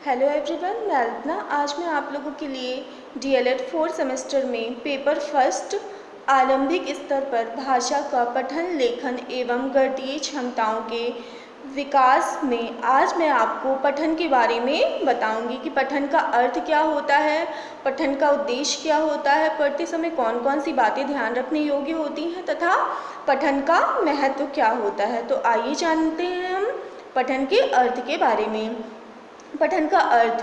Hello everyone, मैं अल्पना। आज मैं आप लोगों के लिए डीएलएड 4 सेमेस्टर में पेपर फर्स्ट आरंभिक स्तर पर भाषा का पठन, लेखन एवं गणितीय क्षमताओं के विकास में आज मैं आपको पठन के बारे में बताऊंगी कि पठन का अर्थ क्या होता है, पठन का उद्देश्य क्या होता है, पढ़ते समय कौन कौन सी बातें ध्यान रखने योग्य होती हैं तथा पठन का महत्व क्या होता है। तो आइए जानते हैं हम पठन के अर्थ के बारे में। पठन का अर्थ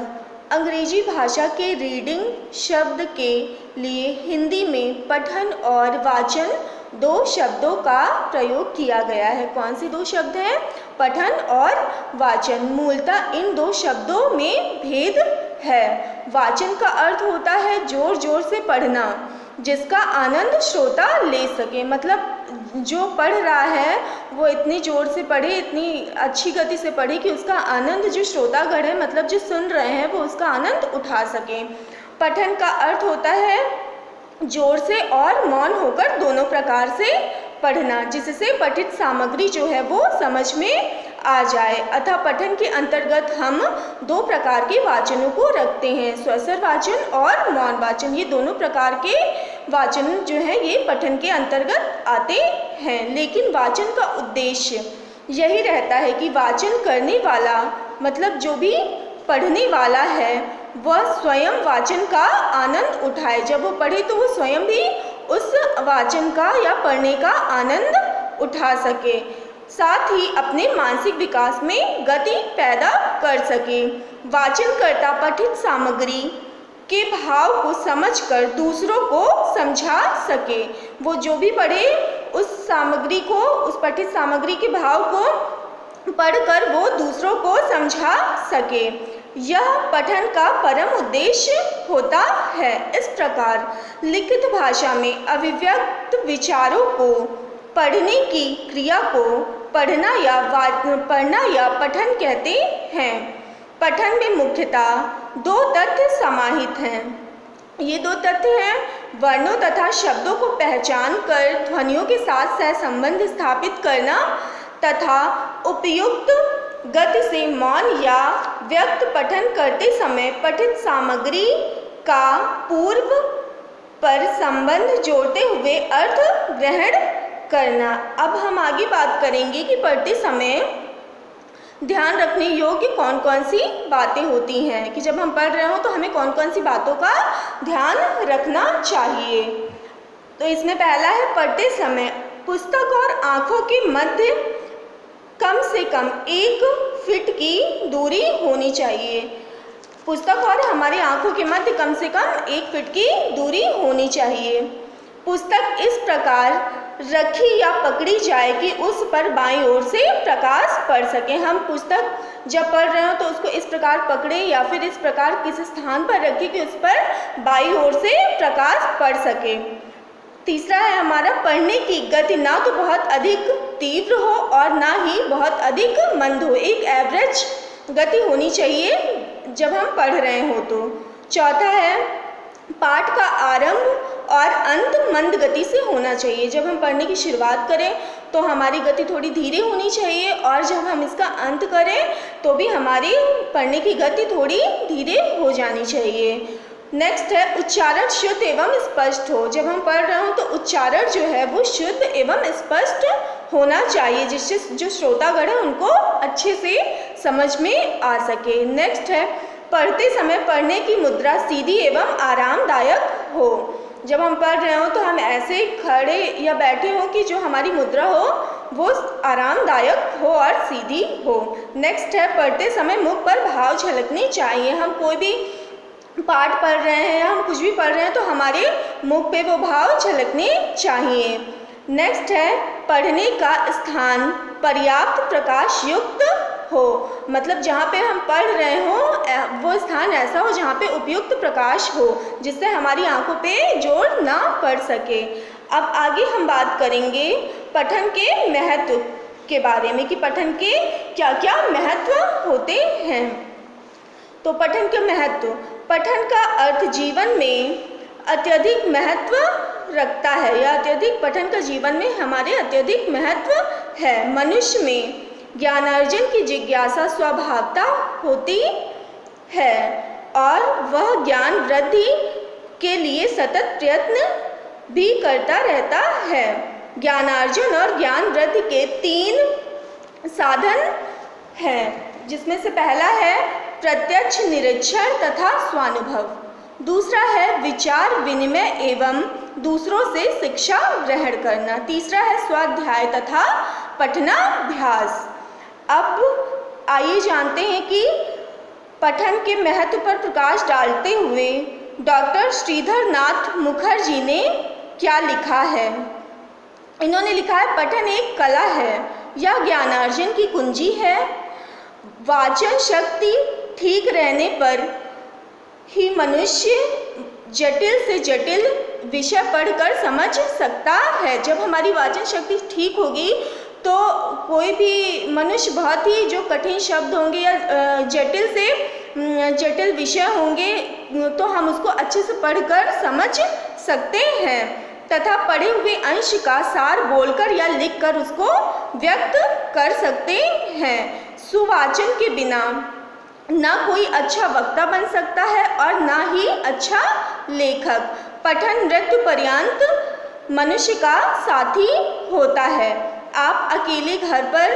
अंग्रेजी भाषा के रीडिंग शब्द के लिए हिंदी में पठन और वाचन दो शब्दों का प्रयोग किया गया है। कौन से दो शब्द हैं? पठन और वाचन। मूलतः इन दो शब्दों में भेद है। वाचन का अर्थ होता है जोर जोर से पढ़ना, जिसका आनंद श्रोता ले सके। मतलब जो पढ़ रहा है वो इतनी जोर से पढ़े, इतनी अच्छी गति से पढ़े कि उसका आनंद जो श्रोतागण है, मतलब जो सुन रहे हैं, वो उसका आनंद उठा सके। पठन का अर्थ होता है जोर से और मौन होकर दोनों प्रकार से पढ़ना, जिससे पठित सामग्री जो है वो समझ में आ जाए। अतः पठन के अंतर्गत हम दो प्रकार के वाचनों को रखते हैं, स्वसर वाचन और मौन वाचन। ये दोनों प्रकार के वाचन जो है ये पठन के अंतर्गत आते हैं। लेकिन वाचन का उद्देश्य यही रहता है कि वाचन करने वाला, मतलब जो भी पढ़ने वाला है, वह स्वयं वाचन का आनंद उठाए। जब वो पढ़े तो वो स्वयं भी उस वाचन का या पढ़ने का आनंद उठा सके, साथ ही अपने मानसिक विकास में गति पैदा कर सके। वाचनकर्ता पठित सामग्री के भाव को समझकर दूसरों को समझा सके। वो जो भी पढ़े उस सामग्री को, उस पठित सामग्री के भाव को पढ़कर वो दूसरों को समझा सके। यह पठन का परम उद्देश्य होता है। इस प्रकार लिखित भाषा में अभिव्यक्त विचारों को पढ़ने की क्रिया को पढ़ना या पठन कहते हैं। पठन में मुख्यतः दो तथ्य समाहित हैं। ये दो तथ्य हैं वर्णों तथा शब्दों को पहचान कर ध्वनियों के साथ सहसंबंध स्थापित करना तथा उपयुक्त गति से मौन या व्यक्त पठन करते समय पठित सामग्री का पूर्व पर संबंध जोड़ते हुए अर्थ ग्रहण करना। अब हम आगे बात करेंगे कि पढ़ते समय ध्यान रखने योग्य कौन कौन सी बातें होती हैं, कि जब हम पढ़ रहे हो तो हमें कौन कौन सी बातों का ध्यान रखना चाहिए। तो इसमें पहला है पढ़ते समय पुस्तक और आँखों के मध्य कम से कम 1 फीट की दूरी होनी चाहिए। पुस्तक और हमारी आँखों के मध्य कम से कम 1 फीट की दूरी होनी चाहिए। पुस्तक इस प्रकार रखी या पकड़ी जाए कि उस पर बाईं ओर से प्रकाश पड़ सके। हम पुस्तक जब पढ़ रहे हो तो उसको इस प्रकार पकड़े या फिर इस प्रकार किसी स्थान पर रखें कि उस पर बाईं ओर से प्रकाश पड़ सके। तीसरा है हमारा पढ़ने की गति ना तो बहुत अधिक तीव्र हो और ना ही बहुत अधिक मंद हो, एक एवरेज गति होनी चाहिए जब हम पढ़ रहे हो तो। चौथा है पाठ का आरंभ और अंत मंद गति से होना चाहिए। जब हम पढ़ने की शुरुआत करें तो हमारी गति थोड़ी धीरे होनी चाहिए और जब हम इसका अंत करें तो भी हमारी पढ़ने की गति थोड़ी धीरे हो जानी चाहिए। नेक्स्ट है उच्चारण शुद्ध एवं स्पष्ट हो। जब हम पढ़ रहे हो तो उच्चारण जो है वो शुद्ध एवं स्पष्ट होना चाहिए, जिससे जो श्रोतागण है उनको अच्छे से समझ में आ सके। नेक्स्ट है पढ़ते समय पढ़ने की मुद्रा सीधी एवं आरामदायक हो। जब हम पढ़ रहे हो तो हम ऐसे खड़े या बैठे हो कि जो हमारी मुद्रा हो वो आरामदायक हो और सीधी हो। नेक्स्ट है पढ़ते समय मुख पर भाव झलकने चाहिए। हम कोई भी पाठ पढ़ रहे हैं या हम कुछ भी पढ़ रहे हैं तो हमारे मुख पे वो भाव झलकने चाहिए। नेक्स्ट है पढ़ने का स्थान पर्याप्त प्रकाश युक्त हो। मतलब जहाँ पे हम पढ़ रहे हो वो स्थान ऐसा हो जहाँ पे उपयुक्त प्रकाश हो, जिससे हमारी आंखों पे जोर ना पड़ सके। अब आगे हम बात करेंगे पठन के महत्व के बारे में कि पठन के क्या क्या महत्व होते हैं। तो पठन के महत्व, पठन का अर्थ जीवन में अत्यधिक महत्व रखता है या अत्यधिक पठन का जीवन में हमारे अत्यधिक महत्व है। मनुष्य में ज्ञानार्जन की जिज्ञासा स्वभावता होती है और वह ज्ञान वृद्धि के लिए सतत प्रयत्न भी करता रहता है। ज्ञानार्जन और ज्ञान वृद्धि के 3 साधन हैं, जिसमें से पहला है प्रत्यक्ष निरीक्षण तथा स्वानुभव, दूसरा है विचार विनिमय एवं दूसरों से शिक्षा ग्रहण करना, तीसरा है स्वाध्याय तथा पठनाभ्यास। अब आइए जानते हैं कि पठन के महत्व पर प्रकाश डालते हुए डॉक्टर श्रीधर नाथ मुखर्जी ने क्या लिखा है। इन्होंने लिखा है, पठन एक कला है, यह ज्ञानार्जन की कुंजी है। वाचन शक्ति ठीक रहने पर ही मनुष्य जटिल से जटिल विषय पढ़कर समझ सकता है। जब हमारी वाचन शक्ति ठीक होगी तो कोई भी मनुष्य बहुत ही जो कठिन शब्द होंगे या जटिल से जटिल विषय होंगे तो हम उसको अच्छे से पढ़कर समझ सकते हैं तथा पढ़े हुए अंश का सार बोलकर या लिखकर उसको व्यक्त कर सकते हैं। सुवाचन के बिना ना कोई अच्छा वक्ता बन सकता है और ना ही अच्छा लेखक। पठन मृत्यु पर्यंत मनुष्य का साथी होता है। आप अकेले घर पर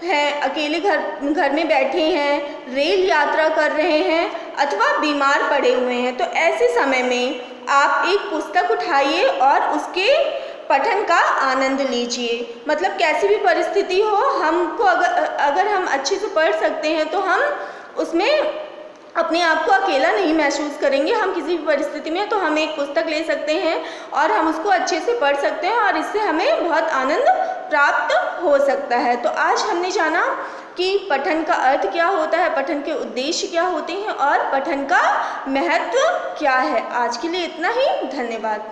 हैं, अकेले घर में बैठे हैं, रेल यात्रा कर रहे हैं अथवा बीमार पड़े हुए हैं, तो ऐसे समय में आप एक पुस्तक उठाइए और उसके पठन का आनंद लीजिए। मतलब कैसी भी परिस्थिति हो, हमको अगर हम अच्छे से पढ़ सकते हैं तो हम उसमें अपने आप को अकेला नहीं महसूस करेंगे। हम किसी भी परिस्थिति में तो हम एक पुस्तक ले सकते हैं और हम उसको अच्छे से पढ़ सकते हैं और इससे हमें बहुत आनंद प्राप्त हो सकता है। तो आज हमने जाना कि पठन का अर्थ क्या होता है, पठन के उद्देश्य क्या होते हैं और पठन का महत्व क्या है। आज के लिए इतना ही, धन्यवाद।